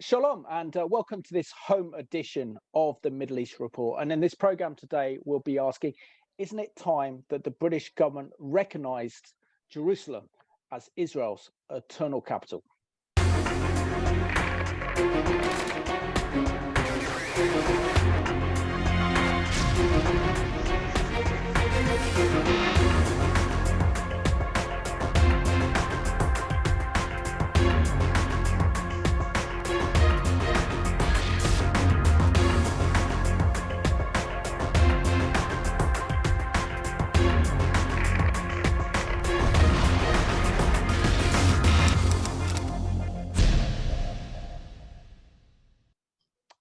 Shalom and welcome to this home edition of the Middle East Report. And in this program today, we'll be asking, isn't it time that the British government recognized Jerusalem as Israel's eternal capital?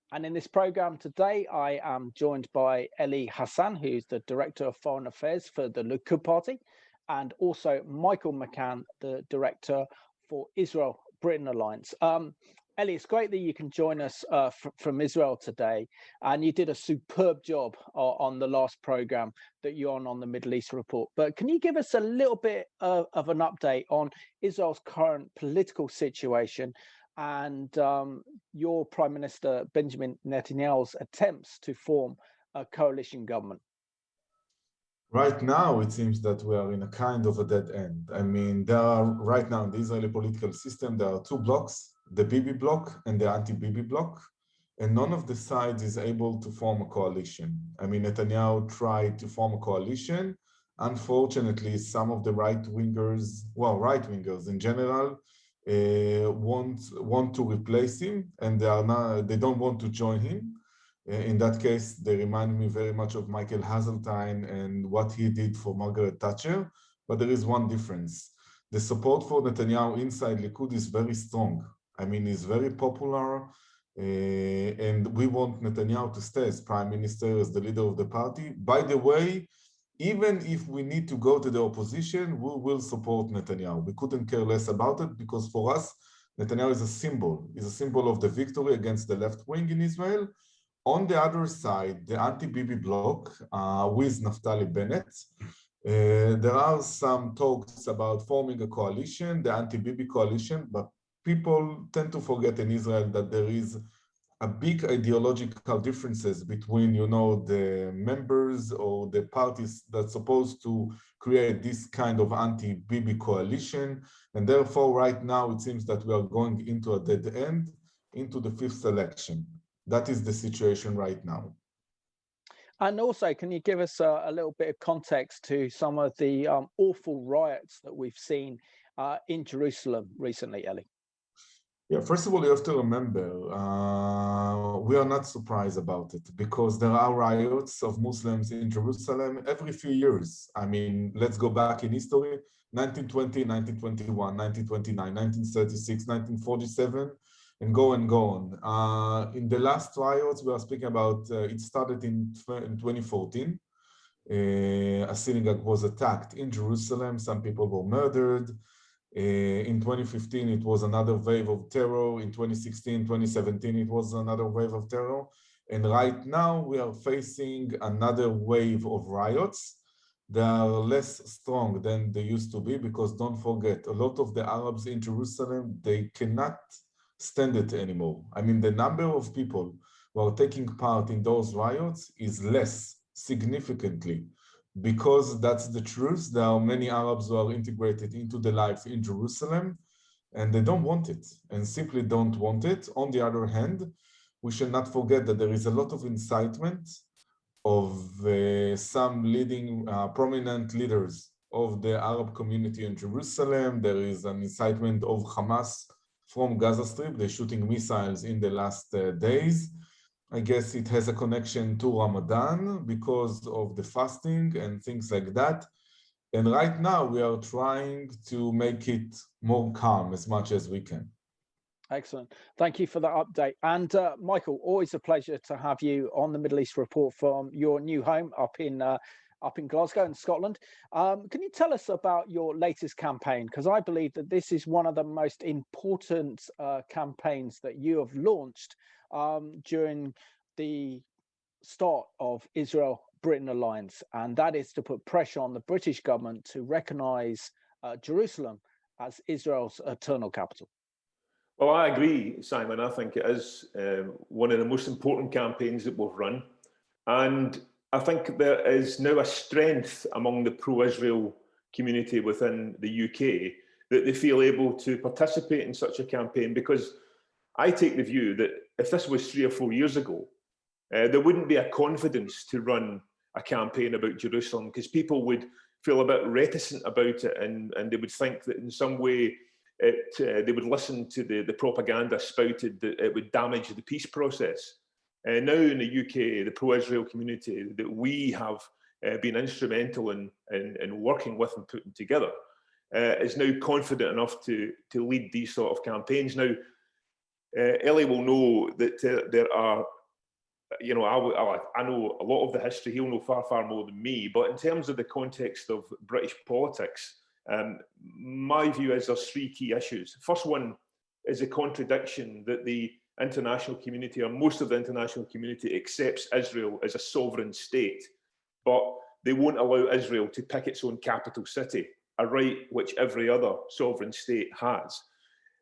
And in this program today, I am joined by Eli Hassan, who's the Director of Foreign Affairs for the Likud Party, and also Michael McCann, the Director for Israel-Britain Alliance. Eli, it's great that you can join us from Israel today, and you did a superb job on the last program that you're on the Middle East Report. But can you give us a little bit of an update on Israel's current political situation and your Prime Minister Benjamin Netanyahu's attempts to form a coalition government? Right now, it seems that we are in a kind of a dead end. I mean, there are right now in the Israeli political system, there are two blocks, the Bibi bloc and the anti-Bibi bloc, and none of the sides is able to form a coalition. I mean, Netanyahu tried to form a coalition. Unfortunately, some of the right-wingers in general, want to replace him, and they don't want to join him. In that case, they remind me very much of Michael Hazeltine and what he did for Margaret Thatcher. But there is one difference. The support for Netanyahu inside Likud is very strong. I mean, he's very popular, and we want Netanyahu to stay as prime minister, as the leader of the party. By the way, even if we need to go to the opposition, we will support Netanyahu. We couldn't care less about it because for us, Netanyahu is a symbol. He's a symbol of the victory against the left wing in Israel. On the other side, the anti-Bibi bloc with Naftali Bennett, there are some talks about forming a coalition, the anti-Bibi coalition, but people tend to forget in Israel that there is a big ideological differences between, the members or the parties that's supposed to create this kind of anti-Bibi coalition. And therefore, right now, it seems that we are going into a dead end, into the fifth election. That is the situation right now. And also, can you give us a little bit of context to some of the awful riots that we've seen in Jerusalem recently, Eli? Yeah, first of all, you have to remember, we are not surprised about it because there are riots of Muslims in Jerusalem every few years. I mean, let's go back in history, 1920, 1921, 1929, 1936, 1947, and go on. In the last riots, we are speaking about, it started in 2014. A synagogue was attacked in Jerusalem. Some people were murdered. In 2015, it was another wave of terror. In 2016, 2017, it was another wave of terror. And right now, we are facing another wave of riots. They are less strong than they used to be because don't forget, a lot of the Arabs in Jerusalem, they cannot stand it anymore. I mean, the number of people who are taking part in those riots is less significantly. Because that's the truth. There are many Arabs who are integrated into the life in Jerusalem, and they don't want it, and simply don't want it. On the other hand, we should not forget that there is a lot of incitement of some leading, prominent leaders of the Arab community in Jerusalem. There is an incitement of Hamas from Gaza Strip. They're shooting missiles in the last days. I guess it has a connection to Ramadan because of the fasting and things like that. And right now we are trying to make it more calm as much as we can. Excellent. Thank you for that update. And Michael, always a pleasure to have you on the Middle East Report from your new home up in Glasgow in Scotland. Can you tell us about your latest campaign? Because I believe that this is one of the most important campaigns that you have launched during the start of Israel-Britain Alliance, and that is to put pressure on the British government to recognize Jerusalem as Israel's eternal capital. Well, I agree, Simon. I think it is one of the most important campaigns that we've run. And I think there is now a strength among the pro-Israel community within the UK that they feel able to participate in such a campaign, because I take the view that if this was 3 or 4 years ago, there wouldn't be a confidence to run a campaign about Jerusalem, because people would feel a bit reticent about it, and they would think that in some way they would listen to the propaganda spouted that it would damage the peace process. Now in the UK, the pro-Israel community that we have been instrumental in working with and putting together is now confident enough to lead these sort of campaigns. Now, Ellie will know that there are, you know, I know a lot of the history. He'll know far, far more than me. But in terms of the context of British politics, my view is there's 3 key issues. First one is a contradiction that the international community, or most of the international community, accepts Israel as a sovereign state, but they won't allow Israel to pick its own capital city, a right which every other sovereign state has.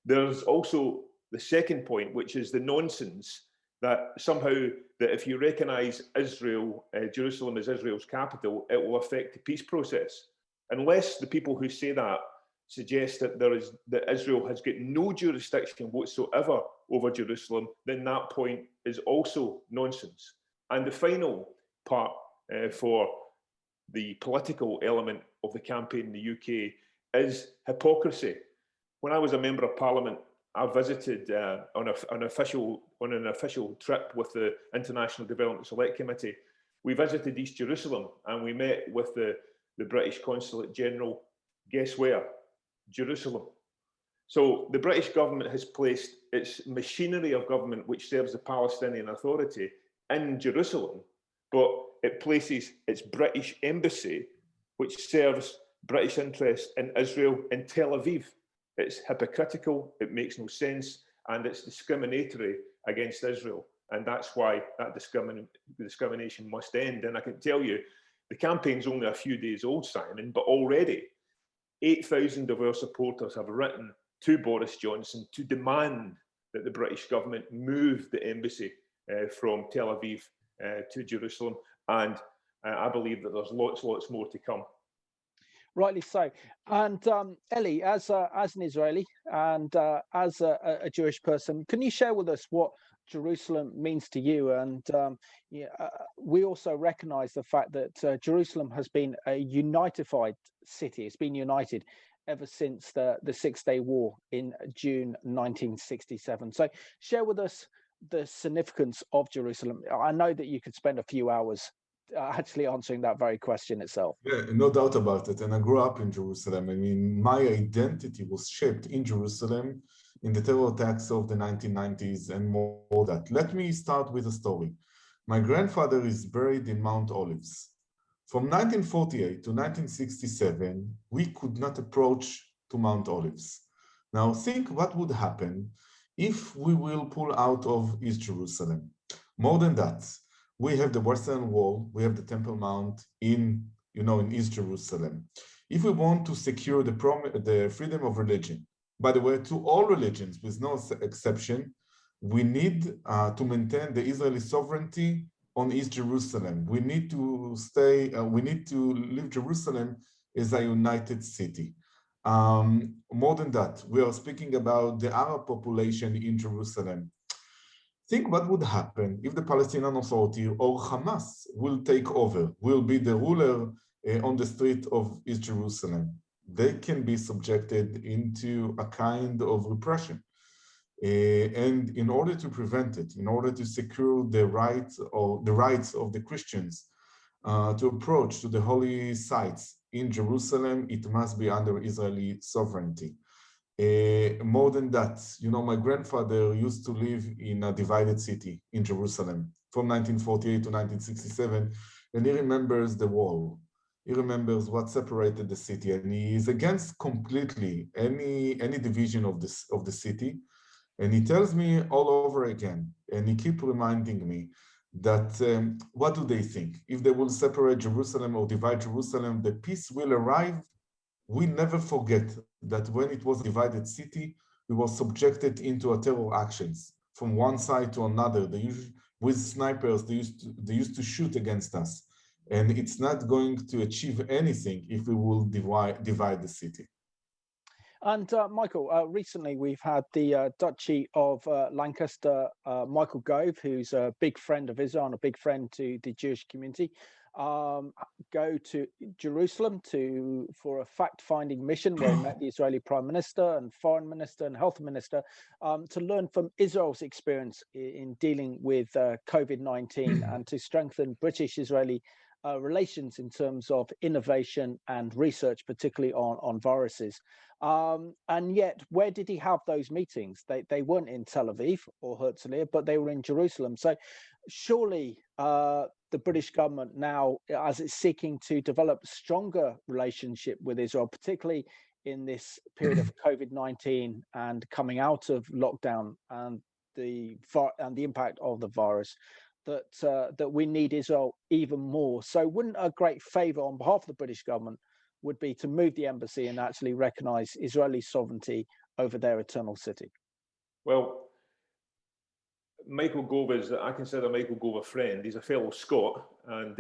There's also the second point, which is the nonsense that somehow that if you recognise Israel, Jerusalem as Israel's capital, it will affect the peace process. Unless the people who say that suggest that that Israel has got no jurisdiction whatsoever over Jerusalem, then that point is also nonsense. And the final part for the political element of the campaign in the UK is hypocrisy. When I was a member of Parliament, I visited on an official trip with the International Development Select Committee. We visited East Jerusalem and we met with the British Consulate General. Guess where? Jerusalem. So the British government has placed its machinery of government, which serves the Palestinian Authority, in Jerusalem, but it places its British embassy, which serves British interests in Israel, in Tel Aviv. It's hypocritical, it makes no sense, and it's discriminatory against Israel. And that's why that discrimination must end. And I can tell you, the campaign's only a few days old, Simon, but already 8,000 of our supporters have written to Boris Johnson to demand that the British government move the embassy from Tel Aviv to Jerusalem. And I believe that there's lots more to come. Rightly so. And Ellie, as an Israeli and as a Jewish person, can you share with us what Jerusalem means to you? And we also recognise the fact that Jerusalem has been a unified city. It's been united ever since the Six-Day War in June 1967. So share with us the significance of Jerusalem. I know that you could spend a few hours actually answering that very question itself. Yeah, no doubt about it. And I grew up in Jerusalem. I mean, my identity was shaped in Jerusalem in the terror attacks of the 1990s and more that. Let me start with a story. My grandfather is buried in Mount Olives. From 1948 to 1967, we could not approach to Mount Olives. Now think what would happen if we will pull out of East Jerusalem. More than that, we have the Western Wall, we have the Temple Mount in East Jerusalem. If we want to secure the freedom of religion, by the way, to all religions with no exception, we need to maintain the Israeli sovereignty on East Jerusalem. We need to leave Jerusalem as a united city. More than that, we are speaking about the Arab population in Jerusalem. Think what would happen if the Palestinian Authority or Hamas will take over, will be the ruler on the street of East Jerusalem. They can be subjected into a kind of repression. And in order to prevent it, in order to secure the rights of the Christians to approach to the holy sites in Jerusalem, it must be under Israeli sovereignty. More than that, my grandfather used to live in a divided city in Jerusalem from 1948 to 1967, and he remembers the wall. He remembers what separated the city, and he is against completely any division of the city. And he tells me all over again, and he keeps reminding me that what do they think? If they will separate Jerusalem or divide Jerusalem, the peace will arrive. We never forget that when it was a divided city, we were subjected into a terror actions from one side to another. With snipers, they used to shoot against us. And it's not going to achieve anything if we will divide the city. And Michael, recently we've had the Duchy of Lancaster, Michael Gove, who's a big friend of Israel and a big friend to the Jewish community, go to Jerusalem for a fact-finding mission where he met the Israeli Prime Minister and Foreign Minister and Health Minister to learn from Israel's experience in dealing with COVID-19 and to strengthen British-Israeli relations in terms of innovation and research, particularly on viruses. And yet, where did he have those meetings? They weren't in Tel Aviv or Herzliya, but they were in Jerusalem. So surely the British government now, as it's seeking to develop stronger relationship with Israel, particularly in this period of COVID-19 and coming out of lockdown and the impact of the virus, that we need Israel even more. So wouldn't a great favor on behalf of the British government would be to move the embassy and actually recognize Israeli sovereignty over their eternal city? Well, Michael Gove I consider Michael Gove a friend. He's a fellow Scot, and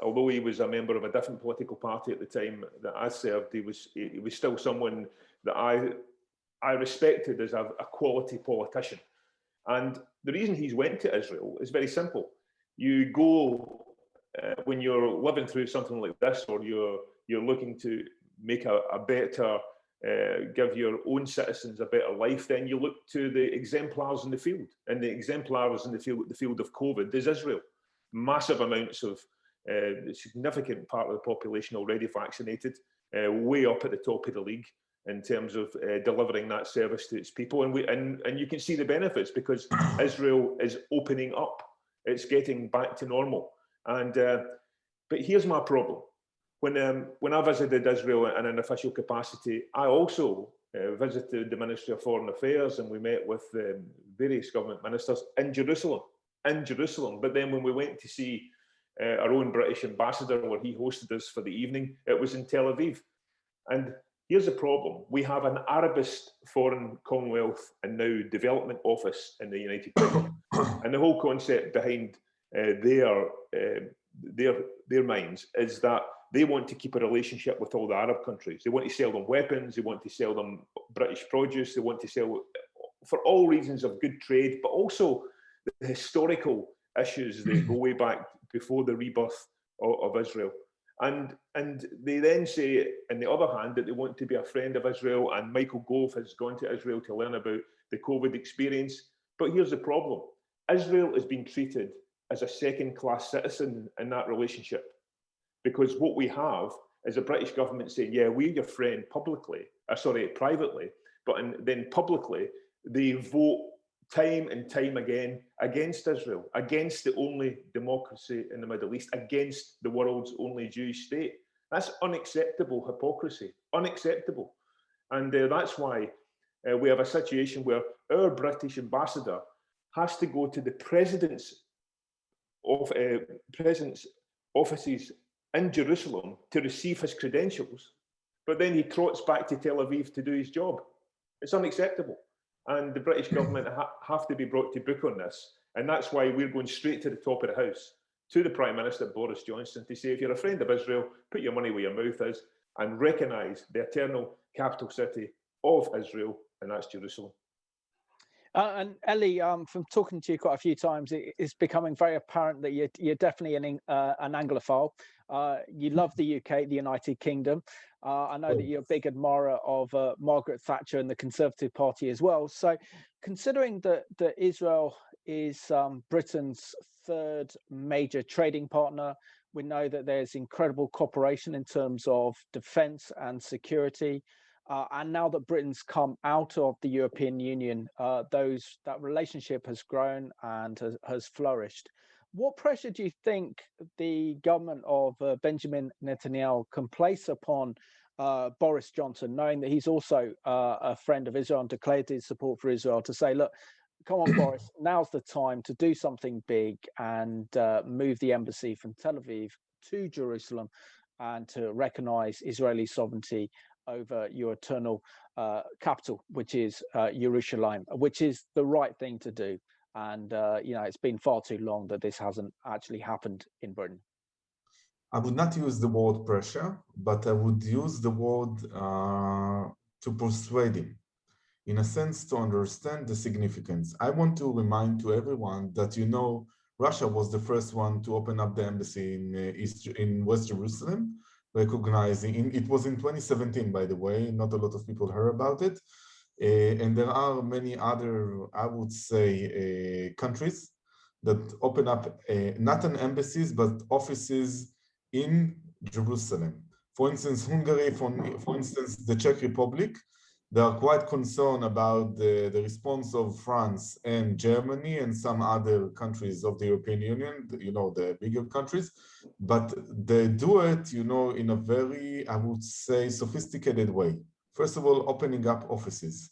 although he was a member of a different political party at the time that I served, he was still someone that I respected as a quality politician. And the reason he's went to Israel is very simple. You go when you're living through something like this, or you're looking to make a better, give your own citizens a better life, then you look to the exemplars in the field. And the exemplars in the field of COVID is Israel. Massive amounts of significant part of the population already vaccinated, way up at the top of the league in terms of delivering that service to its people. And you can see the benefits because Israel is opening up. It's getting back to normal. And but here's my problem. When I visited Israel in an official capacity, I also visited the Ministry of Foreign Affairs, and we met with various government ministers in Jerusalem. But then when we went to see our own British ambassador, where he hosted us for the evening, it was in Tel Aviv. And here's the problem. We have an Arabist Foreign Commonwealth and now Development Office in the United Kingdom. And the whole concept behind their minds is that they want to keep a relationship with all the Arab countries. They want to sell them weapons. They want to sell them British produce. They want to sell for all reasons of good trade, but also the historical issues that go way back before the rebirth of Israel. And they then say, on the other hand, that they want to be a friend of Israel, and Michael Gove has gone to Israel to learn about the COVID experience. But here's the problem. Israel is being treated as a second-class citizen in that relationship. Because what we have is a British government saying, yeah, we're your friend privately, but then publicly, they vote time and time again against Israel, against the only democracy in the Middle East, against the world's only Jewish state. That's unacceptable hypocrisy, unacceptable. And that's why we have a situation where our British ambassador has to go to the president's offices in Jerusalem to receive his credentials, but then he trots back to Tel Aviv to do his job. It's unacceptable. And the British government have to be brought to book on this. And that's why we're going straight to the top of the house, to the Prime Minister, Boris Johnson, to say, if you're a friend of Israel, put your money where your mouth is and recognise the eternal capital city of Israel, and that's Jerusalem. And Ellie, from talking to you quite a few times, it's becoming very apparent that you're definitely an Anglophile. You love the UK, the United Kingdom. I know that you're a big admirer of Margaret Thatcher and the Conservative Party as well. So considering that Israel is Britain's third major trading partner, we know that there's incredible cooperation in terms of defence and security. And now that Britain's come out of the European Union, that relationship has grown and has flourished. What pressure do you think the government of Benjamin Netanyahu can place upon Boris Johnson, knowing that he's also a friend of Israel and declared his support for Israel, to say, look, come on, Boris, now's the time to do something big and move the embassy from Tel Aviv to Jerusalem and to recognize Israeli sovereignty over your eternal capital, which is Jerusalem, which is the right thing to do. And it's been far too long that this hasn't actually happened in Britain. I would not use the word pressure, but I would use the word to persuade him, in a sense, to understand the significance. I want to remind to everyone that, Russia was the first one to open up the embassy in West Jerusalem, recognizing, it was in 2017, by the way, not a lot of people heard about it. And there are many other, I would say, countries that open up not an embassies, but offices in Jerusalem. For instance, Hungary, for instance, the Czech Republic, they are quite concerned about the response of France and Germany and some other countries of the European Union, the bigger countries, but they do it, in a very, I would say, sophisticated way. First of all, opening up offices.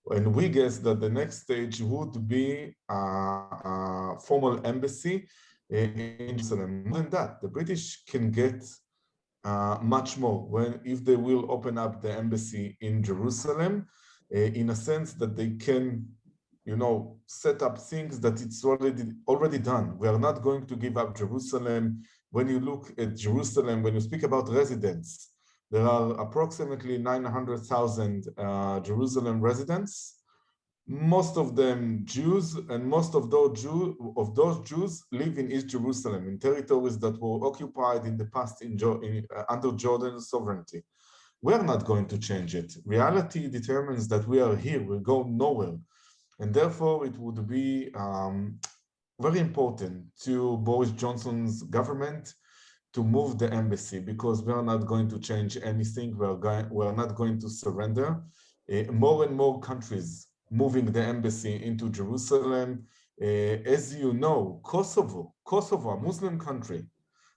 And we guess that the next stage would be a formal embassy in Jerusalem. More than that, the British can get much more if they will open up the embassy in Jerusalem, in a sense that they can, set up things that it's already done. We are not going to give up Jerusalem. When you look at Jerusalem, when you speak about residents, there are approximately 900,000 Jerusalem residents. Most of them Jews, and most of those Jews live in East Jerusalem, in territories that were occupied in the past under Jordan's sovereignty. We're not going to change it. Reality determines that we are here, we'll go nowhere. And therefore, it would be very important to Boris Johnson's government to move the embassy, because we are not going to change anything. We're not going to surrender. More and more countries moving the embassy into Jerusalem. As you know, Kosovo, a Muslim country,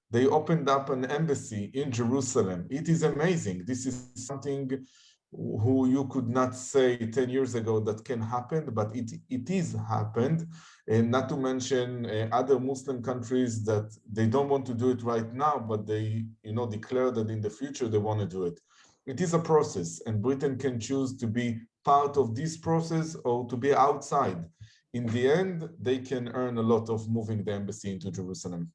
they opened up an embassy in Jerusalem. It is amazing. This is something who you could not say 10 years ago that can happen, but it is happened. And not to mention other Muslim countries that they don't want to do it right now, but they declare that in the future they want to do it. It is a process, and Britain can choose to be part of this process or to be outside. In the end, they can earn a lot of moving the embassy into Jerusalem.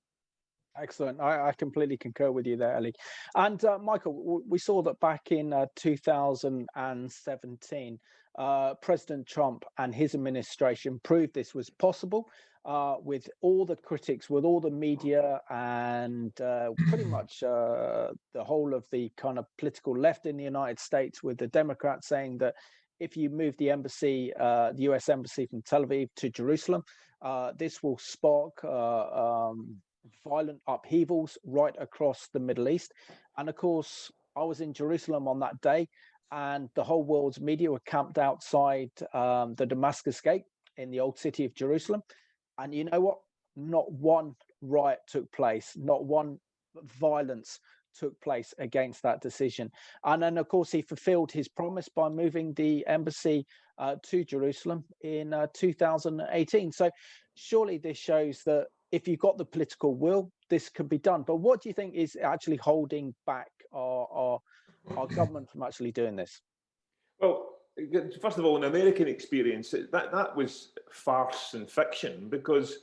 Excellent. I completely concur with you there, Eli. And Michael, we saw that back in 2017, President Trump and his administration proved this was possible with all the critics, with all the media, and pretty much the whole of the kind of political left in the United States, with the Democrats saying that if you move the embassy, the US embassy from Tel Aviv to Jerusalem, this will spark violent upheavals right across the Middle East. And of course, I was in Jerusalem on that day, and the whole world's media were camped outside the Damascus Gate in the old city of Jerusalem. And you know what? Not one riot took place, not one violence took place against that decision. And then, of course, he fulfilled his promise by moving the embassy to Jerusalem in 2018. So surely this shows that if you've got the political will, this could be done. But what do you think is actually holding back our government from actually doing this? Well, first of all, an American experience, that was farce and fiction, because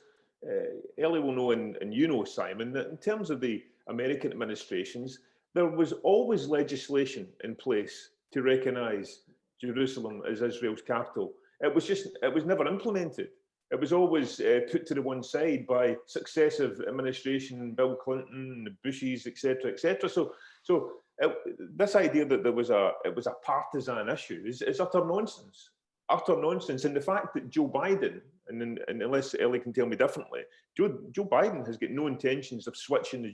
Ellie will know, and you know, Simon, that in terms of the American administrations, there was always legislation in place to recognise Jerusalem as Israel's capital. It was never implemented. It was always put to the one side by successive administration, Bill Clinton, the Bushes, etc., etc. So this idea that it was a partisan issue is utter nonsense. Utter nonsense. And the fact that Joe Biden, and unless Ellie can tell me differently, Joe Biden has got no intentions of switching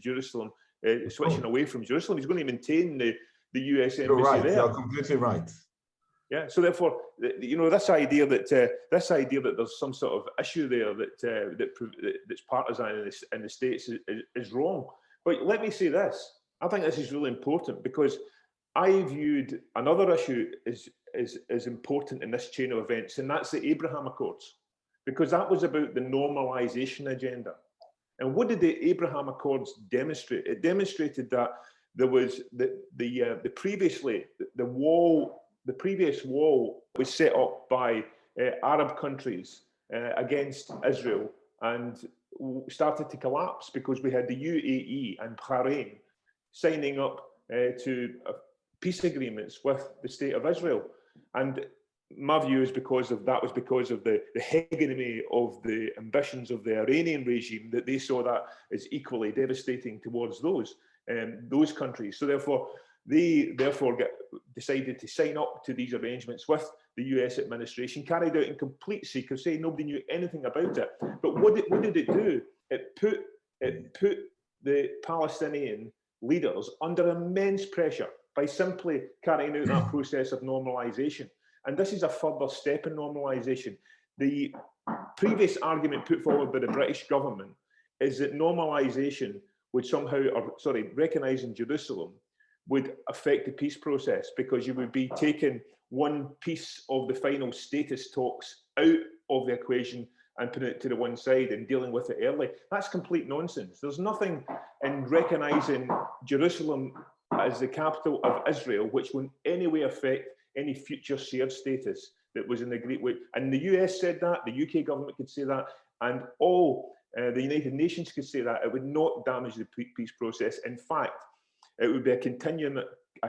switching away from Jerusalem. He's going to maintain the US embassy You're right. there. You're completely right. Yeah. So therefore, this idea that there's some sort of issue there that's partisan in the States is wrong. But let me say this. I think this is really important, because I viewed another issue as important in this chain of events, and that's the Abraham Accords, because that was about the normalization agenda. And what did the Abraham Accords demonstrate? It demonstrated that there was the previous wall was set up by Arab countries against Israel and started to collapse because we had the UAE and Bahrain signing up to peace agreements with the state of Israel. And my view is because of the hegemony of the ambitions of the Iranian regime, that they saw that as equally devastating towards those countries. So therefore, they decided to sign up to these arrangements with the US administration, carried out in complete secrecy. Nobody knew anything about it. But what did it do? It put the Palestinian leaders under immense pressure by simply carrying out that process of normalization. And this is a further step in normalization. The previous argument put forward by the British government is that normalization would recognising Jerusalem would affect the peace process, because you would be taking one piece of the final status talks out of the equation and putting it to the one side and dealing with it early. That's complete nonsense. There's nothing in recognising Jerusalem as the capital of Israel which will in any way affect any future shared status that was in the Great Way. And the US said that, the UK government could say that, and all the United Nations could say that. It would not damage the peace process. In fact, it would be a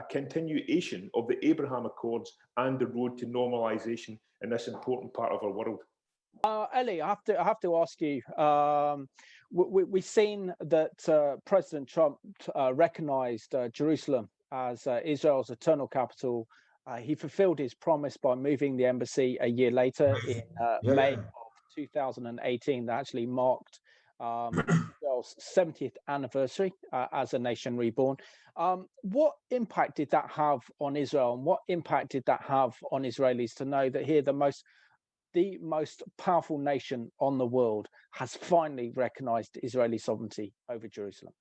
continuation of the Abraham Accords and the road to normalization in this important part of our world. Ellie, I have to ask you. We've seen that President Trump recognized Jerusalem as Israel's eternal capital. He fulfilled his promise by moving the embassy a year later in May of 2018. That actually marked Israel's 70th anniversary as a nation reborn. What impact did that have on Israel, and what impact did that have on Israelis to know that here the most powerful nation on the world has finally recognized Israeli sovereignty over Jerusalem?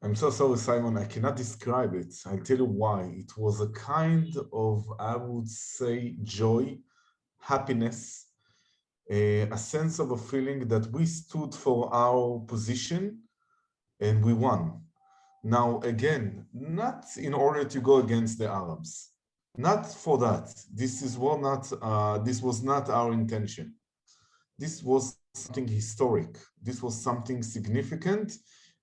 I'm so sorry, Simon, I cannot describe it. I'll tell you why. It was a kind of, I would say, joy, happiness, a sense of a feeling that we stood for our position and we won. Now, again, not in order to go against the Arabs, not for that. This was not our intention. This was something historic. This was something significant.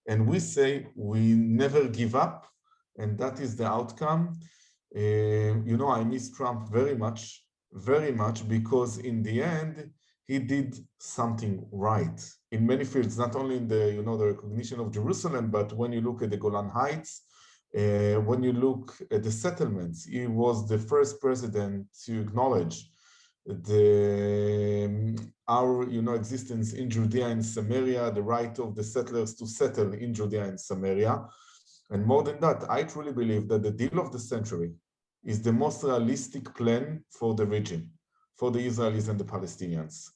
And we say we never give up, and that is the outcome. I miss Trump very much, because in the end, he did something right in many fields, not only in the recognition of Jerusalem, but when you look at the Golan Heights, when you look at the settlements, he was the first president to acknowledge our existence in Judea and Samaria, the right of the settlers to settle in Judea and Samaria. And more than that, I truly believe that the deal of the century is the most realistic plan for the region, for the Israelis and the Palestinians.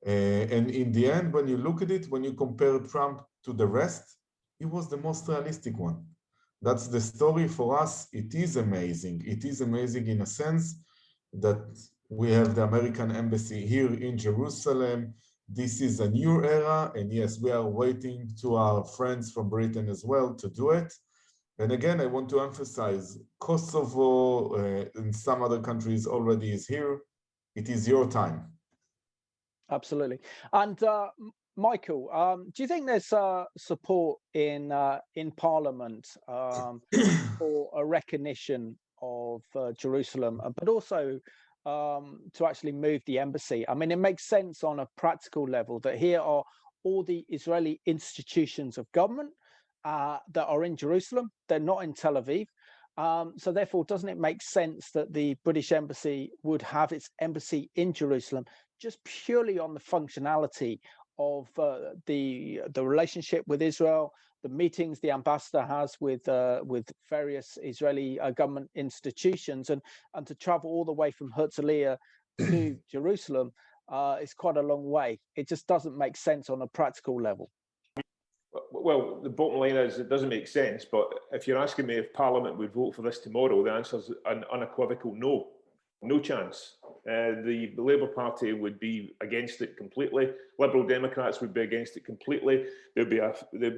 And in the end, when you look at it, when you compare Trump to the rest, it was the most realistic one. That's the story for us. It is amazing. It is amazing in a sense that we have the American embassy here in Jerusalem. This is a new era. And yes, we are waiting to our friends from Britain as well to do it. And again, I want to emphasize Kosovo and some other countries already is here. It is your time. Absolutely. And Michael, do you think there's support in Parliament for a recognition of Jerusalem, but also to actually move the embassy? I mean, it makes sense on a practical level that here are all the Israeli institutions of government that are in Jerusalem. They're not in Tel Aviv. So therefore, doesn't it make sense that the British embassy would have its embassy in Jerusalem just purely on the functionality of the relationship with Israel, the meetings the ambassador has with various Israeli government institutions, and to travel all the way from Herzliya to Jerusalem is quite a long way. It just doesn't make sense on a practical level. Well, the bottom line is it doesn't make sense, but if you're asking me if Parliament would vote for this tomorrow, the answer is an unequivocal no. No chance. The Labour Party would be against it completely. Liberal Democrats would be against it completely. There'd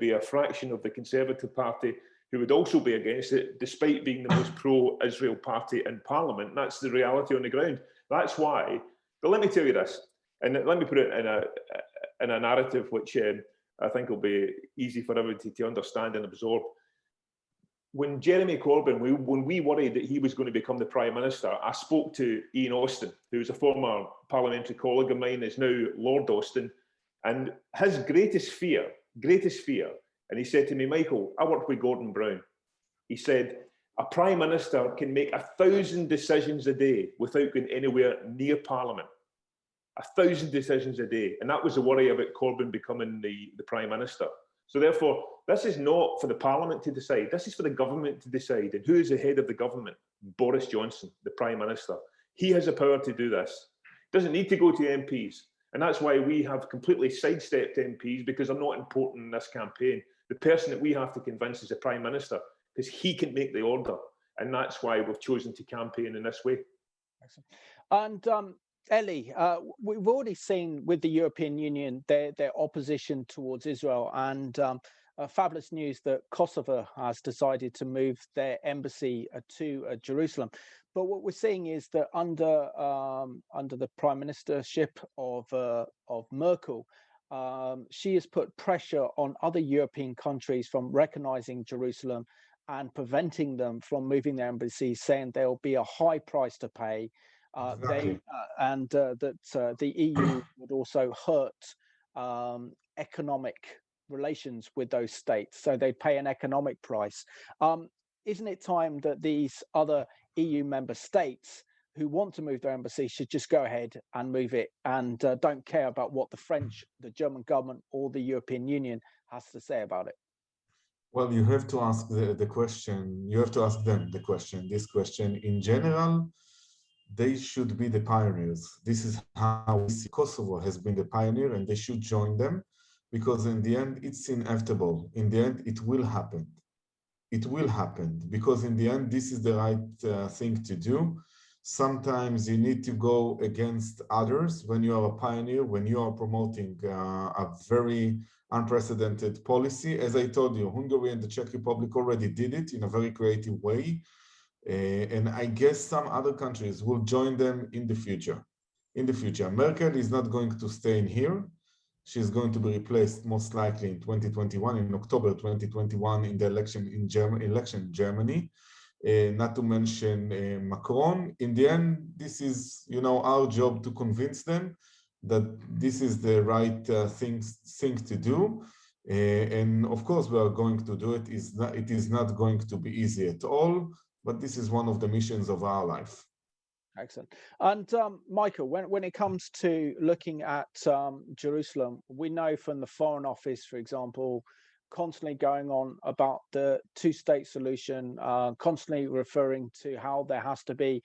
be a fraction of the Conservative Party who would also be against it, despite being the most pro-Israel party in Parliament. That's the reality on the ground. That's why. But let me tell you this, and let me put it in a narrative which I think will be easy for everybody to understand and absorb. When Jeremy Corbyn, when we worried that he was going to become the Prime Minister, I spoke to Ian Austin, who's a former parliamentary colleague of mine, is now Lord Austin, and his greatest fear, and he said to me, Michael, I worked with Gordon Brown. He said, a Prime Minister can make 1,000 decisions a day without going anywhere near Parliament. 1,000 decisions a day. And that was the worry about Corbyn becoming the Prime Minister. So therefore, this is not for the Parliament to decide. This is for the government to decide. And who is the head of the government? Boris Johnson, the Prime Minister. He has the power to do this. Doesn't need to go to MPs. And that's why we have completely sidestepped MPs, because they're not important in this campaign. The person that we have to convince is the Prime Minister, because he can make the order. And that's why we've chosen to campaign in this way. And Ellie, we've already seen with the European Union their opposition towards Israel, and fabulous news that Kosovo has decided to move their embassy to Jerusalem. But what we're seeing is that under the prime ministership of Merkel, she has put pressure on other European countries from recognizing Jerusalem and preventing them from moving their embassies, saying there will be a high price to pay. Exactly. That the EU would also hurt economic relations with those states, so they pay an economic price. Isn't it time that these other EU member states who want to move their embassy should just go ahead and move it, and don't care about what the French, the German government, or the European Union has to say about it? Well, you have to ask the question, you have to ask them the question, this question. In general, they should be the pioneers. This is how we see Kosovo has been the pioneer, and they should join them, because in the end, it's inevitable. In the end, it will happen. It will happen, because in the end, this is the right thing to do. Sometimes you need to go against others when you are a pioneer, when you are promoting a very unprecedented policy. As I told you, Hungary and the Czech Republic already did it in a very creative way. And I guess some other countries will join them in the future. Merkel is not going to stay in here. She's going to be replaced most likely in 2021, in October 2021, in the election in Germany. Not to mention Macron. In the end, this is, our job to convince them that this is the right thing to do. And of course, we are going to do it. It is not going to be easy at all, but this is one of the missions of our life. Excellent. And Michael, when it comes to looking at Jerusalem, we know from the Foreign Office, for example, constantly going on about the two-state solution, constantly referring to how there has to be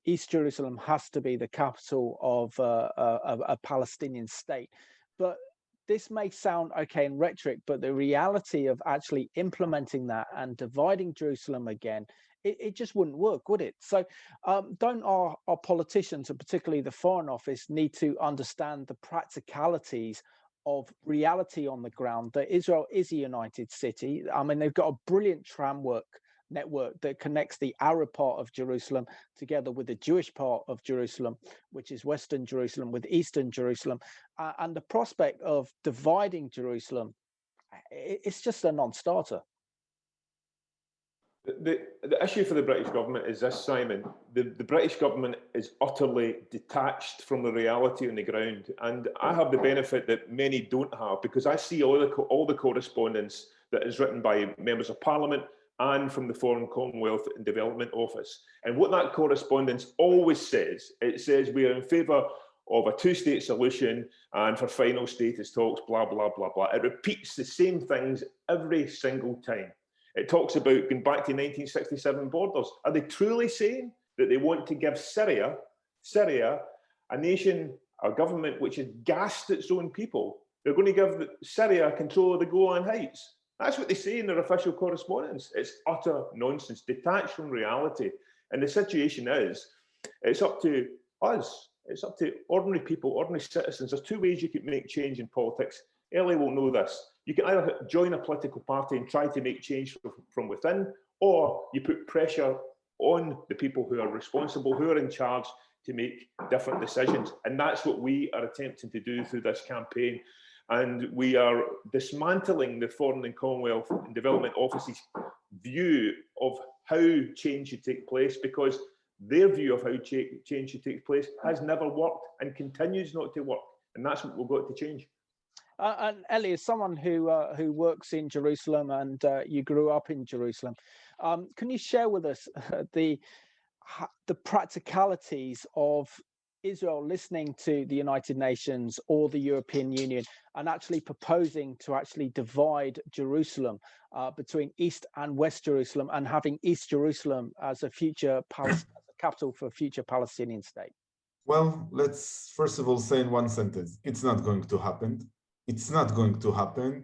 East Jerusalem has to be the capital of a Palestinian state. But this may sound okay in rhetoric, but the reality of actually implementing that and dividing Jerusalem again, it just wouldn't work, would it? So don't our politicians, and particularly the Foreign Office, need to understand the practicalities of reality on the ground, that Israel is a united city? I mean, they've got a brilliant tram network that connects the Arab part of Jerusalem together with the Jewish part of Jerusalem, which is Western Jerusalem, with Eastern Jerusalem. And the prospect of dividing Jerusalem, it's just a non-starter. The issue for the British government is this, Simon. The British government is utterly detached from the reality on the ground. And I have the benefit that many don't have, because I see all the correspondence that is written by members of Parliament and from the Foreign Commonwealth and Development Office. And what that correspondence always says, it says we are in favour of a two-state solution and for final status talks, blah, blah, blah, blah. It repeats the same things every single time. It talks about going back to 1967 borders. Are they truly saying that they want to give Syria, a nation, a government which has gassed its own people? They're going to give Syria control of the Golan Heights. That's what they say in their official correspondence. It's utter nonsense, detached from reality. And the situation is, it's up to us. It's up to ordinary people, ordinary citizens. There's two ways you can make change in politics. Ellie will know this. You can either join a political party and try to make change from within, or you put pressure on the people who are responsible, who are in charge, to make different decisions. And that's what we are attempting to do through this campaign. And we are dismantling the Foreign and Commonwealth and Development Office's view of how change should take place, because their view of how change should take place has never worked and continues not to work. And that's what we've got to change. And Ellie, as someone who works in Jerusalem and you grew up in Jerusalem, can you share with us the practicalities of Israel listening to the United Nations or the European Union and actually proposing to actually divide Jerusalem between East and West Jerusalem, and having East Jerusalem as a future capital for a future Palestinian state? Well, let's first of all say in one sentence, it's not going to happen. It's not going to happen.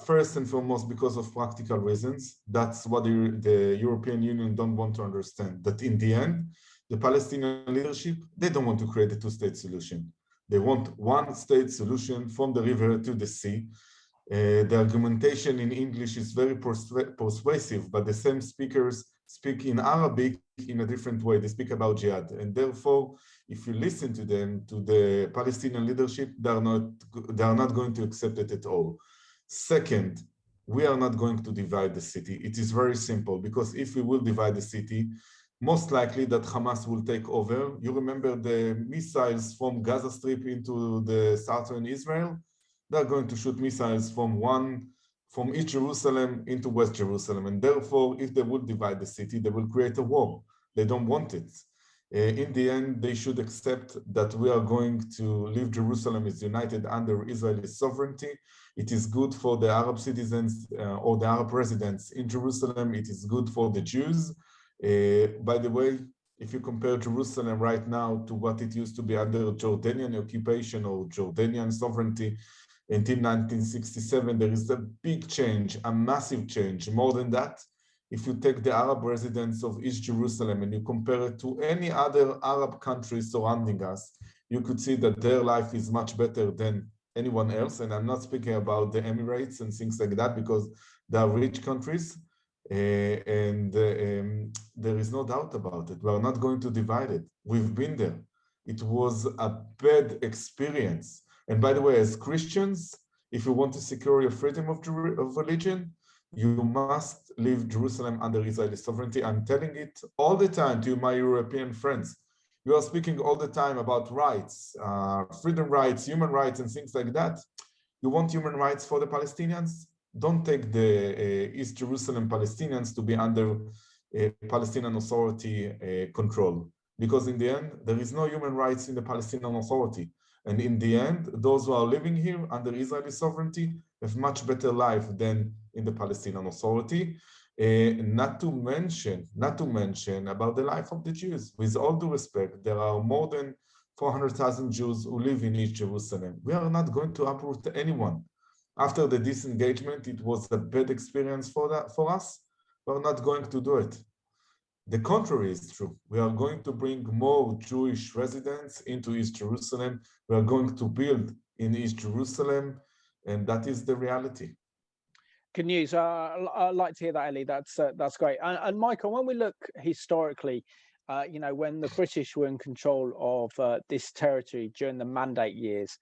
First and foremost, because of practical reasons. That's what the European Union don't want to understand, that in the end, the Palestinian leadership, they don't want to create a two-state solution. They want one-state solution from the river to the sea. The argumentation in English is very persuasive, but the same speakers speak in Arabic in a different way. They speak about jihad. And therefore, if you listen to them, to the Palestinian leadership, they are not going to accept it at all. Second, we are not going to divide the city. It is very simple, because if we will divide the city, most likely that Hamas will take over. You remember the missiles from Gaza Strip into the southern Israel? They're going to shoot missiles from East Jerusalem into West Jerusalem. And therefore, if they will divide the city, they will create a war. They don't want it. In the end, they should accept that we are going to leave Jerusalem as united under Israeli sovereignty. It is good for the Arab citizens or the Arab residents in Jerusalem. It is good for the Jews. By the way, if you compare Jerusalem right now to what it used to be under Jordanian occupation or Jordanian sovereignty until 1967, there is a big change, a massive change. More than that, if you take the Arab residents of East Jerusalem and you compare it to any other Arab country surrounding us, you could see that their life is much better than anyone else. And I'm not speaking about the Emirates and things like that, because they are rich countries. There is no doubt about it. We are not going to divide it. We've been there. It was a bad experience. And by the way, as Christians, if you want to secure your freedom of religion, you must leave Jerusalem under Israeli sovereignty. I'm telling it all the time to my European friends. You are speaking all the time about rights, freedom rights, human rights, and things like that. You want human rights for the Palestinians? Don't take the East Jerusalem Palestinians to be under Palestinian Authority control, because in the end, there is no human rights in the Palestinian Authority. And in the end, those who are living here under Israeli sovereignty have much better life than in the Palestinian Authority. Not to mention about the life of the Jews. With all due respect, there are more than 400,000 Jews who live in East Jerusalem. We are not going to uproot anyone. After the disengagement, it was a bad experience for us. We're not going to do it. The contrary is true. We are going to bring more Jewish residents into East Jerusalem. We are going to build in East Jerusalem, and that is the reality. Good news. I'd like to hear that, Ellie. That's great. And Michael, when we look historically, when the British were in control of this territory during the Mandate years,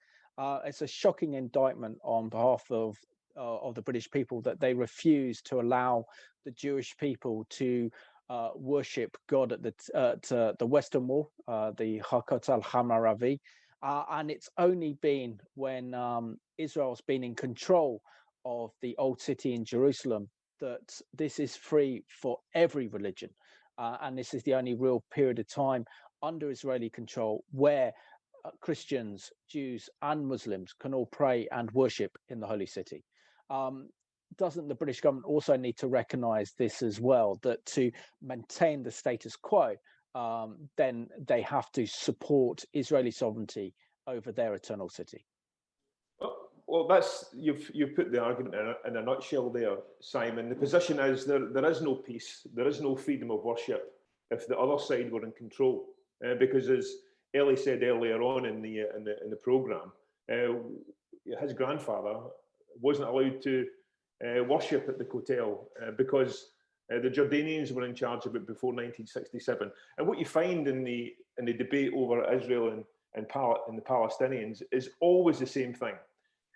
it's a shocking indictment on behalf of the British people that they refused to allow the Jewish people to worship God at the Western Wall, the Hakot al-Hamaravi. And it's only been when Israel's been in control of the old city in Jerusalem that this is free for every religion. And this is the only real period of time under Israeli control where Christians, Jews, and Muslims can all pray and worship in the holy city. Doesn't the British government also need to recognize this as well, that to maintain the status quo, then they have to support Israeli sovereignty over their eternal city? Well, that's you've put the argument in a nutshell there, Simon. The position is there is no peace, there is no freedom of worship if the other side were in control, because as Ellie said earlier on in the programme, his grandfather wasn't allowed to worship at the Kotel because the Jordanians were in charge of it before 1967. And what you find in the debate over Israel and the Palestinians is always the same thing.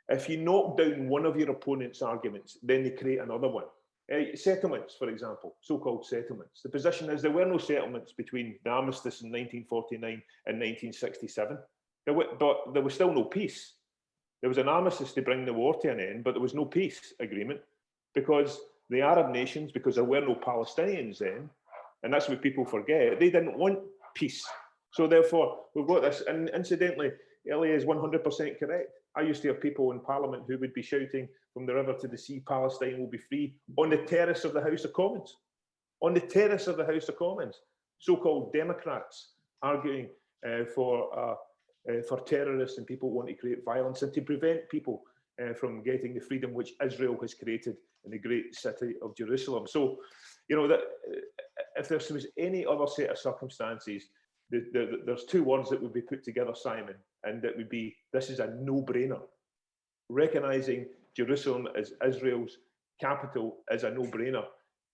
If you knock down one of your opponent's arguments, then they create another one. Settlements, for example, so-called settlements. The position is there were no settlements between the armistice in 1949 and 1967. But there was still no peace. There was an armistice to bring the war to an end, but there was no peace agreement because the Arab nations, because there were no Palestinians then, and that's what people forget, they didn't want peace. So therefore, we've got this, and incidentally, Ellie is 100% correct. I used to have people in Parliament who would be shouting from the river to the sea, Palestine will be free, on the terrace of the House of Commons. On the terrace of the House of Commons. So-called Democrats arguing for terrorists and people who want to create violence and to prevent people from getting the freedom which Israel has created in the great city of Jerusalem. So, that if there was any other set of circumstances, there's two words that would be put together, Simon, and that would be, this is a no-brainer. Recognizing Jerusalem as Israel's capital is a no-brainer,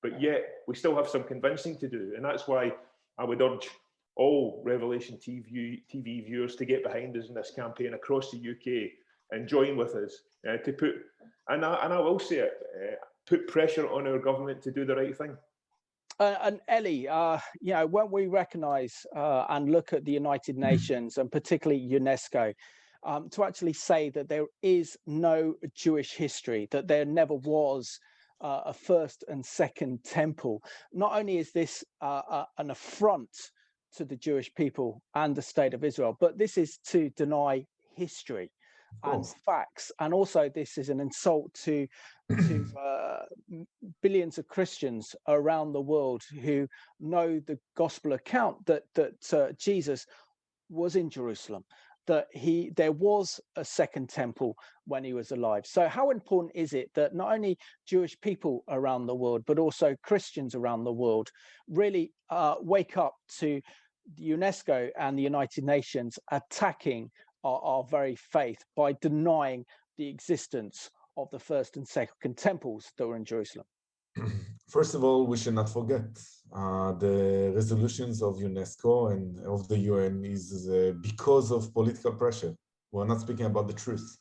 but yet we still have some convincing to do, and that's why I would urge all Revelation TV viewers to get behind us in this campaign across the UK and join with us to put, and I will say it, put pressure on our government to do the right thing. And Ellie, when we recognise and look at the United Nations and particularly UNESCO, to actually say that there is no Jewish history, that there never was a first and second temple, not only is this an affront to the Jewish people and the state of Israel, but this is to deny history and facts, and also this is an insult to billions of Christians around the world who know the gospel account that Jesus was in Jerusalem, that there was a second temple when he was alive. So how important is it that not only Jewish people around the world, but also Christians around the world really wake up to UNESCO and the United Nations attacking our very faith by denying the existence of the first and second temples that were in Jerusalem? First of all, we should not forget the resolutions of UNESCO and of the UN is because of political pressure. We're not speaking about the truth.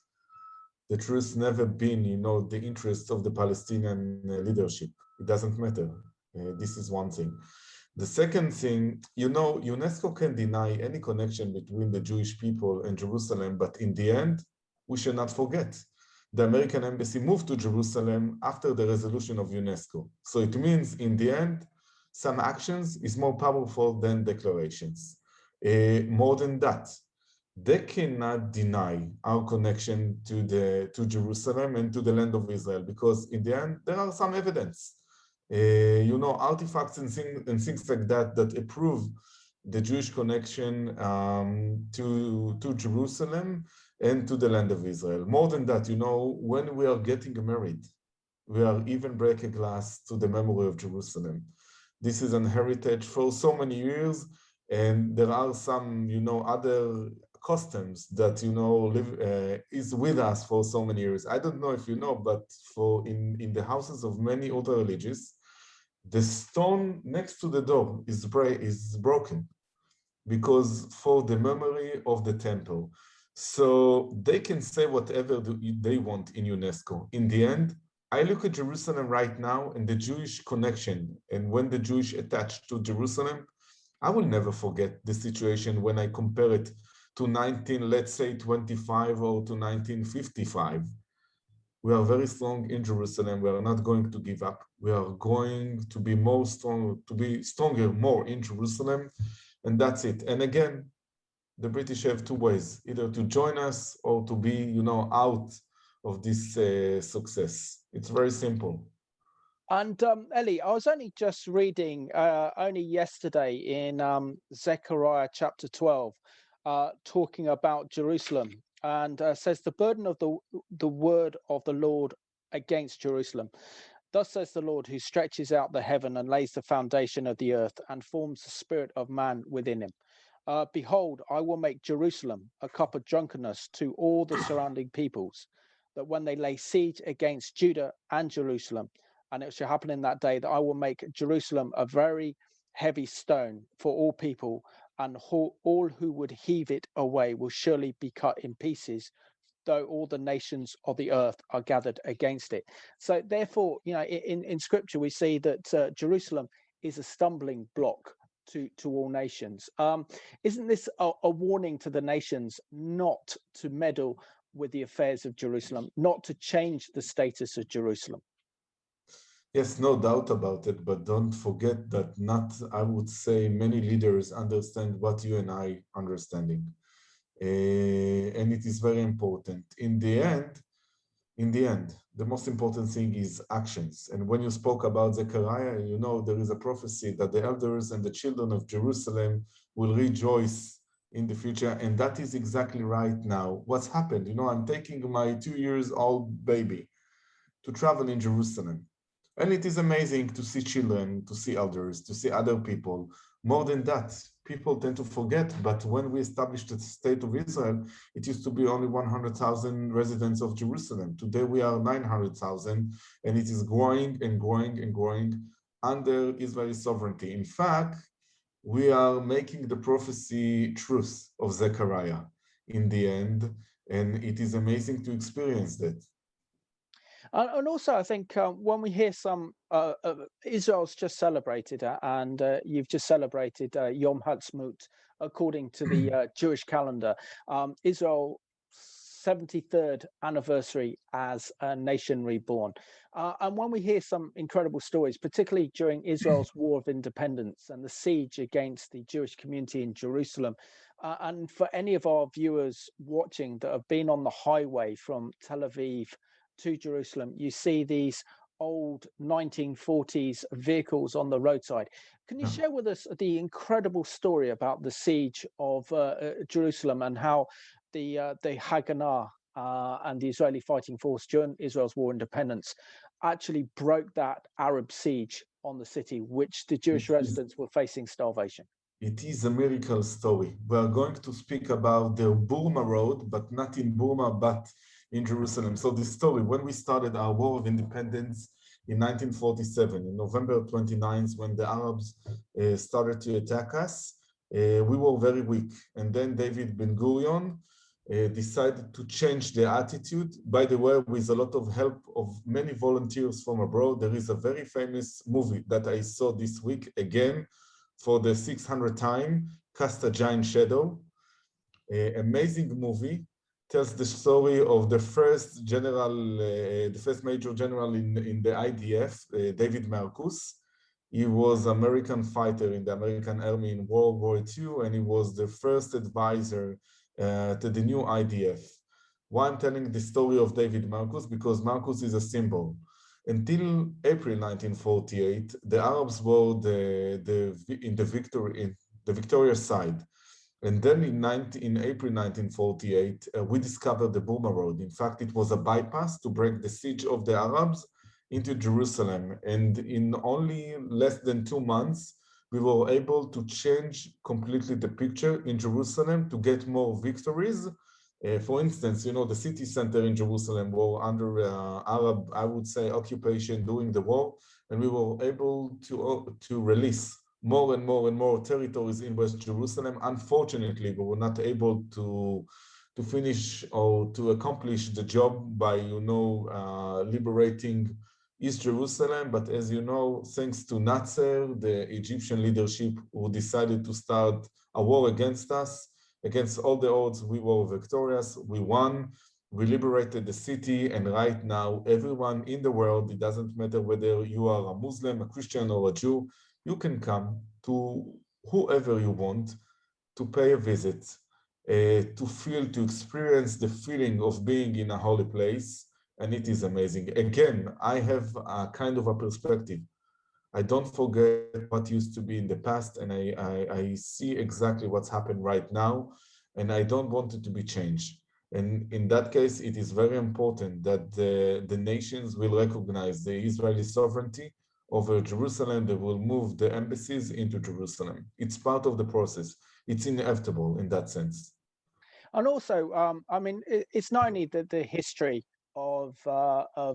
The truth never been, the interests of the Palestinian leadership. It doesn't matter. This is one thing. The second thing, UNESCO can deny any connection between the Jewish people and Jerusalem, but in the end, we should not forget the American embassy moved to Jerusalem after the resolution of UNESCO. So it means in the end, some actions is more powerful than declarations. More than that, they cannot deny our connection to Jerusalem and to the land of Israel, because in the end, there are some evidence. Artifacts and things like that approve the Jewish connection to Jerusalem and to the land of Israel. More than that, when we are getting married, we are even break a glass to the memory of Jerusalem. This is an heritage for so many years, and there are some, other customs that, is with us for so many years. I don't know if you know, but in the houses of many other religions, the stone next to the door is broken because for the memory of the temple. So they can say whatever they want in UNESCO. In the end, I look at Jerusalem right now and the Jewish connection, and when the Jewish attached to Jerusalem, I will never forget the situation when I compare it to 1925 or to 1955. We are very strong in Jerusalem. We are not going to give up. We are going to be stronger more in Jerusalem, and that's it. And again, the British have two ways, either to join us or to be, out of this success. It's very simple. And Ellie, I was only just reading only yesterday in Zechariah chapter 12, talking about Jerusalem, and says the burden of the word of the Lord against Jerusalem. Thus says the Lord, who stretches out the heaven and lays the foundation of the earth and forms the spirit of man within him. Behold, I will make Jerusalem a cup of drunkenness to all the surrounding peoples, that when they lay siege against Judah and Jerusalem, and it shall happen in that day that I will make Jerusalem a very heavy stone for all people, and all who would heave it away will surely be cut in pieces, though all the nations of the earth are gathered against it. So therefore, in scripture, we see that Jerusalem is a stumbling block to all nations. Isn't this a warning to the nations not to meddle with the affairs of Jerusalem, not to change the status of Jerusalem? Yes, no doubt about it, but don't forget that not, I would say, many leaders understand what you and I understanding. And it is very important. In the end, the most important thing is actions. And when you spoke about Zechariah, there is a prophecy that the elders and the children of Jerusalem will rejoice in the future. And that is exactly right now. What's happened? I'm taking my 2-year-old baby to travel in Jerusalem. And it is amazing to see children, to see elders, to see other people. More than that, people tend to forget, but when we established the state of Israel, it used to be only 100,000 residents of Jerusalem. Today we are 900,000, and it is growing and growing and growing under Israeli sovereignty. In fact, we are making the prophecy truth of Zechariah in the end, and it is amazing to experience that. And also, I think when we hear Israel's just celebrated, and you've just celebrated Yom Ha'atzmaut according to the Jewish calendar, Israel's 73rd anniversary as a nation reborn. And when we hear some incredible stories, particularly during Israel's War of Independence and the siege against the Jewish community in Jerusalem, and for any of our viewers watching that have been on the highway from Tel Aviv to Jerusalem, you see these old 1940s vehicles on the roadside. Can you share with us the incredible story about the siege of Jerusalem and how the Haganah and the Israeli fighting force during Israel's war of independence actually broke that Arab siege on the city, which the Jewish residents were facing starvation? It is a miracle story. We are going to speak about the Burma Road, but not in Burma, but in Jerusalem. So the story, when we started our War of Independence in 1947, in November 29th, when the Arabs started to attack us, we were very weak. And then David Ben-Gurion decided to change the attitude, by the way, with a lot of help of many volunteers from abroad. There is a very famous movie that I saw this week, again, for the 600th time, Cast a Giant Shadow. Amazing movie, tells the story of the first general, the first major general in the IDF, David Marcus. He was an American fighter in the American Army in World War II, and he was the first advisor to the new IDF. Why I'm telling the story of David Marcus? Because Marcus is a symbol. Until April 1948, the Arabs were in the victorious side. And then in April 1948, we discovered the Burma Road. In fact, it was a bypass to break the siege of the Arabs into Jerusalem. And in only less than 2 months, we were able to change completely the picture in Jerusalem to get more victories. For instance, the city center in Jerusalem were under Arab, I would say, occupation during the war, and we were able to release more and more and more territories in West Jerusalem. Unfortunately, we were not able to finish or to accomplish the job by, liberating East Jerusalem. But as you know, thanks to Nasser, the Egyptian leadership, who decided to start a war against us, against all the odds, we were victorious, we won, we liberated the city, and right now, everyone in the world, it doesn't matter whether you are a Muslim, a Christian, or a Jew, you can come to whoever you want to pay a visit, to experience the feeling of being in a holy place, and it is amazing. Again, I have a kind of a perspective. I don't forget what used to be in the past, and I see exactly what's happened right now, and I don't want it to be changed. And in that case, it is very important that the nations will recognize the Israeli sovereignty over Jerusalem. They will move the embassies into Jerusalem. It's part of the process. It's inevitable in that sense. And also, I mean, it's not only the history of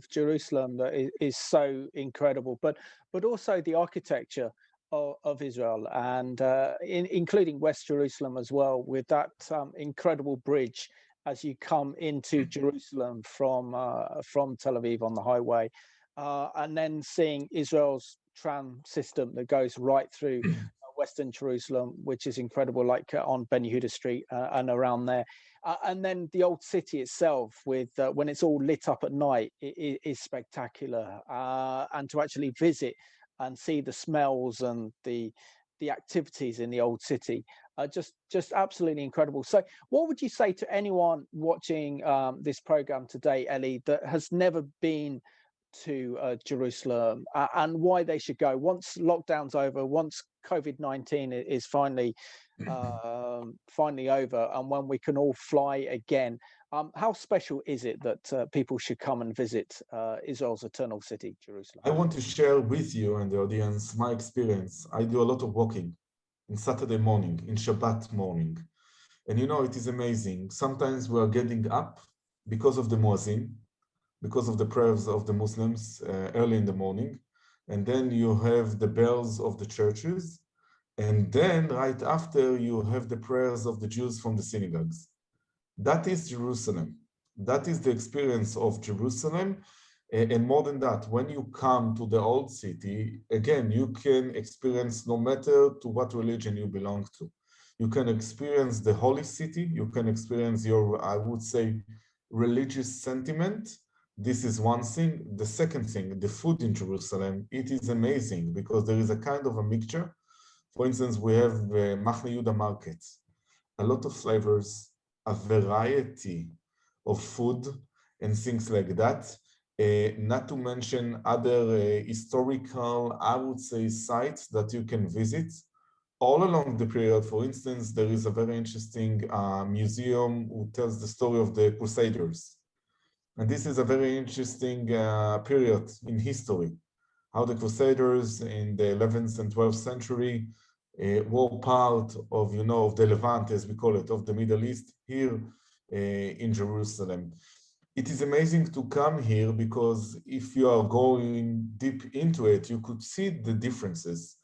Jerusalem that is so incredible, but also the architecture of Israel, and including West Jerusalem as well, with that incredible bridge as you come into Jerusalem from Tel Aviv on the highway, and then seeing Israel's tram system that goes right through Western Jerusalem, which is incredible, like on Ben Yehuda Street and around there. And then the old city itself, with when it's all lit up at night, is spectacular. And to actually visit and see the smells and the activities in the old city are just absolutely incredible. So what would you say to anyone watching this program today, Eli, that has never been to Jerusalem, and why they should go once lockdown's over, once COVID-19 is finally over, and when we can all fly again? How special is it that people should come and visit Israel's eternal city, Jerusalem? I want to share with you and the audience my experience. I do a lot of walking on Saturday morning, in Shabbat morning. And you know, it is amazing. Sometimes we are getting up because of the muezzin, because of the prayers of the Muslims early in the morning. And then you have the bells of the churches. And then right after, you have the prayers of the Jews from the synagogues. That is Jerusalem. That is the experience of Jerusalem. And more than that, when you come to the old city, again, you can experience, no matter to what religion you belong to, you can experience the holy city, you can experience your, I would say, religious sentiment. This is one thing. The second thing, the food in Jerusalem, it is amazing because there is a kind of a mixture. For instance, we have Machne Yehuda markets, a lot of flavors, a variety of food and things like that. Not to mention other historical, I would say, sites that you can visit all along the period. For instance, there is a very interesting museum who tells the story of the Crusaders. And this is a very interesting period in history, how the Crusaders in the 11th and 12th century were part of, you know, of the Levant, as we call it, of the Middle East, here in Jerusalem. It is amazing to come here because if you are going deep into it, you could see the differences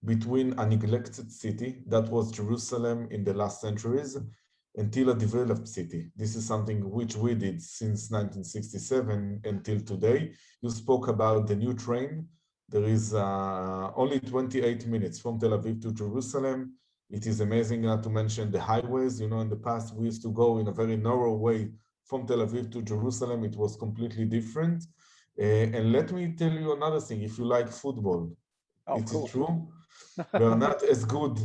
between a neglected city, that was Jerusalem in the last centuries, until a developed city. This is something which we did since 1967 until today. You spoke about the new train. There is only 28 minutes from Tel Aviv to Jerusalem. It is amazing, not to mention the highways. You know, in the past, we used to go in a very narrow way from Tel Aviv to Jerusalem. It was completely different. And let me tell you another thing. If you like football, it is true. We are not as good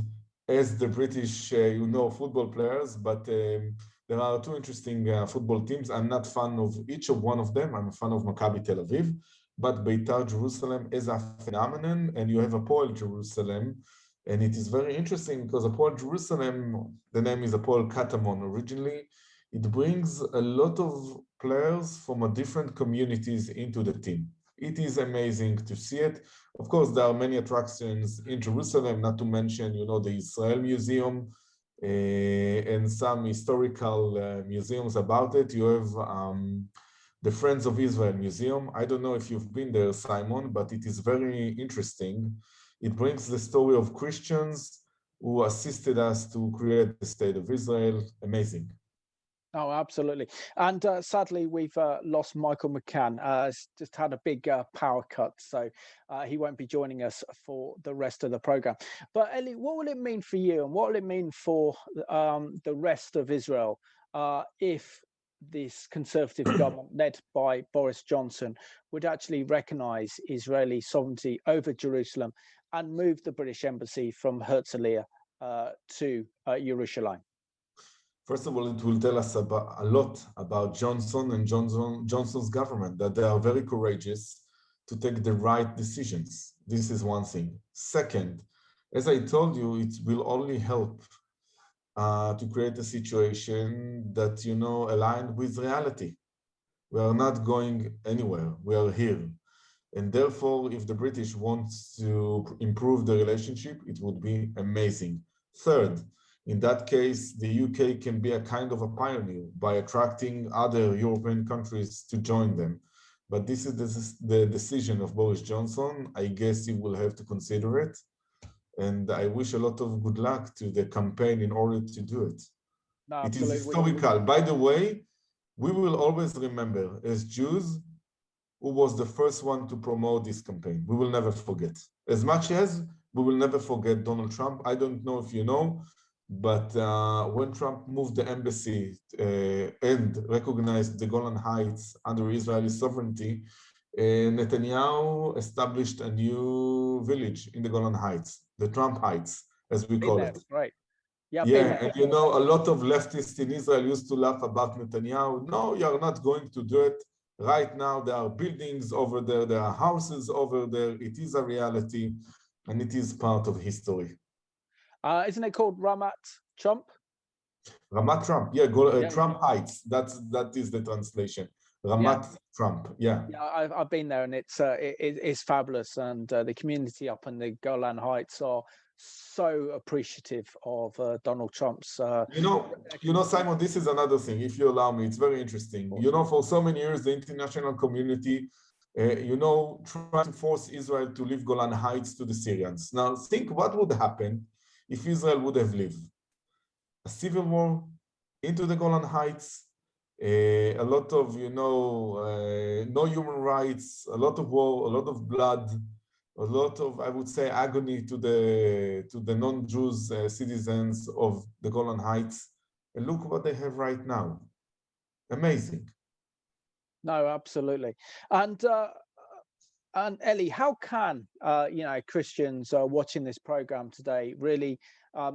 as the British, you know, football players, but there are two interesting football teams. I'm not fan of each of one of them. I'm a fan of Maccabi Tel Aviv, but Beitar Jerusalem is a phenomenon, and you have Hapoel Jerusalem, and it is very interesting because Hapoel Jerusalem, the name is Hapoel Katamon originally. It brings a lot of players from different communities into the team. It is amazing to see it. Of course, there are many attractions in Jerusalem, not to mention, you know, the Israel Museum and some historical museums about it. You have the Friends of Israel Museum. I don't know if you've been there, Simon, but it is very interesting. It brings the story of Christians who assisted us to create the State of Israel. Amazing. Oh, absolutely. And sadly, we've lost Michael McCann. Just had a big power cut, so he won't be joining us for the rest of the program. But Eli, what will it mean for you, and what will it mean for the rest of Israel if this conservative government, led by Boris Johnson, would actually recognize Israeli sovereignty over Jerusalem and move the British embassy from Herzliya to Jerusalem? First of all, it will tell us a lot about Johnson and Johnson's government, that they are very courageous to take the right decisions. This is one thing. Second, as I told you, it will only help to create a situation that, you know, aligned with reality. We are not going anywhere. We are here. And therefore, if the British want to improve the relationship, it would be amazing. Third, in that case, the UK can be a kind of a pioneer by attracting other European countries to join them. But this is the decision of Boris Johnson. I guess he will have to consider it. And I wish a lot of good luck to the campaign in order to do it. No, it is absolutely. historical. By the way, we will always remember as Jews who was the first one to promote this campaign. We will never forget. As much as we will never forget Donald Trump. I don't know if you know, but when Trump moved the embassy and recognized the Golan Heights under Israeli sovereignty, Netanyahu established a new village in the Golan Heights, the Trump Heights, as we call it. Right. Yeah, yeah, and you know, a lot of leftists in Israel used to laugh about Netanyahu. No, you're not going to do it. Right now, there are buildings over there, there are houses over there. It is a reality, and it is part of history. Isn't it called Ramat Trump? Ramat Trump, yeah, Trump Heights. That is the translation. Ramat Trump, yeah. Yeah, I've been there, and it's fabulous, and the community up in the Golan Heights are so appreciative of Donald Trump's. You know, Simon, this is another thing. If you allow me, it's very interesting. You know, for so many years, the international community, you know, tried to force Israel to leave Golan Heights to the Syrians. Now, think what would happen if Israel would have lived a civil war into the Golan Heights, a lot of, you know, no human rights, a lot of war, a lot of blood, a lot of, I would say, agony to the non-Jews citizens of the Golan Heights. And look what they have right now. Amazing. No, absolutely. And Eli, how can you know, Christians watching this program today really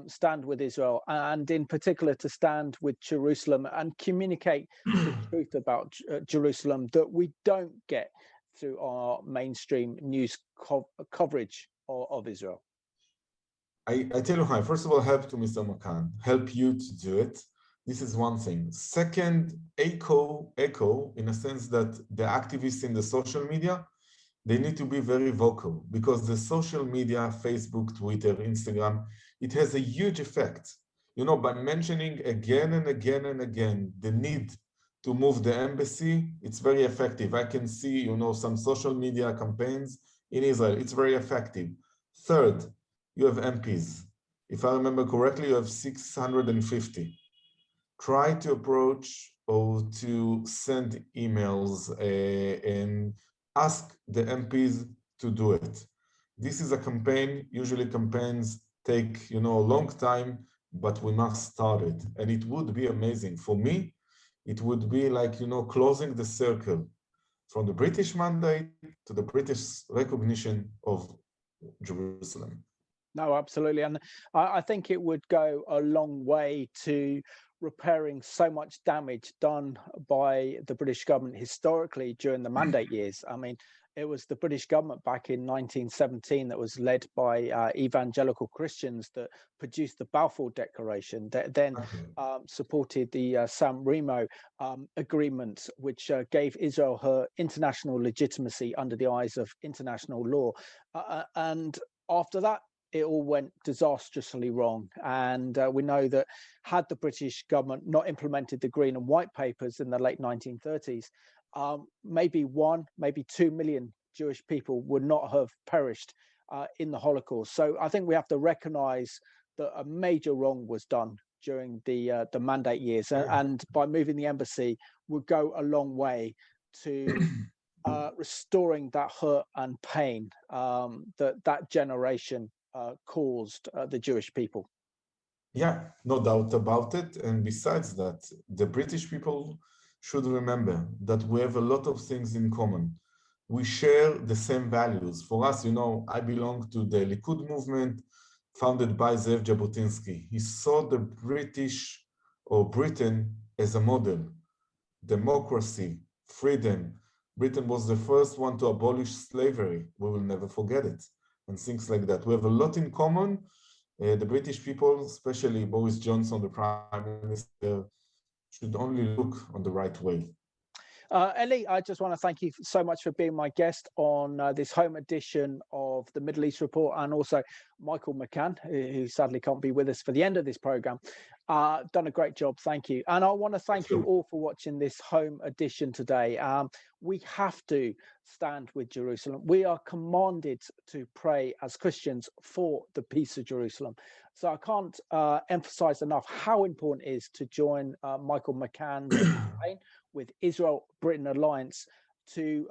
stand with Israel, and in particular to stand with Jerusalem and communicate the truth about Jerusalem that we don't get through our mainstream news coverage of Israel? I tell you how. First of all, help to Mr. Makan, help you to do it. This is one thing. Second, echo in a sense that the activists in the social media, they need to be very vocal, because the social media, Facebook, Twitter, Instagram, it has a huge effect. You know, by mentioning again and again and again the need to move the embassy, it's very effective. I can see, you know, some social media campaigns in Israel. It's very effective. Third, you have MPs. If I remember correctly, you have 650. Try to approach or to send emails and ask the MPs to do it. This is a campaign. Usually campaigns take, you know, a long time, but we must start it. And it would be amazing. For me, it would be like, you know, closing the circle from the British mandate to the British recognition of Jerusalem. No, absolutely. And I think it would go a long way to repairing so much damage done by the British government historically during the mandate years. I mean, it was the British government back in 1917 that was led by evangelical Christians that produced the Balfour Declaration, that then supported the San Remo agreement, which gave Israel her international legitimacy under the eyes of international law. And after that, it all went disastrously wrong. And we know that had the British government not implemented the Green and White Papers in the late 1930s, maybe 1, maybe 2 million Jewish people would not have perished in the Holocaust. So I think we have to recognize that a major wrong was done during the mandate years. And by moving the embassy would go a long way to restoring that hurt and pain that generation caused the Jewish people. Yeah, no doubt about it. And besides that, the British people should remember that we have a lot of things in common. We share the same values. For us, you know, I belong to the Likud movement founded by Zev Jabotinsky. He saw the British or Britain as a model. Democracy, freedom. Britain was the first one to abolish slavery. We will never forget it. And things like that. We have a lot in common. The British people, especially Boris Johnson, the Prime Minister, should only look on the right way. Ellie, I just want to thank you so much for being my guest on this home edition of the Middle East Report, and also Michael McCann, who sadly can't be with us for the end of this programme. Done a great job, thank you. And I want to thank you all for watching this home edition today. We have to stand with Jerusalem. We are commanded to pray as Christians for the peace of Jerusalem. So I can't emphasize enough how important it is to join Michael McCann's campaign with Israel-Britain Alliance to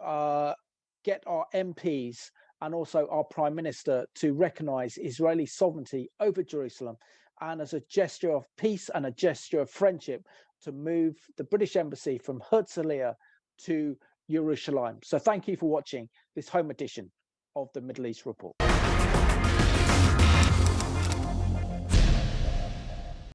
get our MPs and also our Prime Minister to recognise Israeli sovereignty over Jerusalem, and as a gesture of peace and a gesture of friendship to move the British Embassy from Herzliya to Jerusalem. So thank you for watching this home edition of the Middle East Report.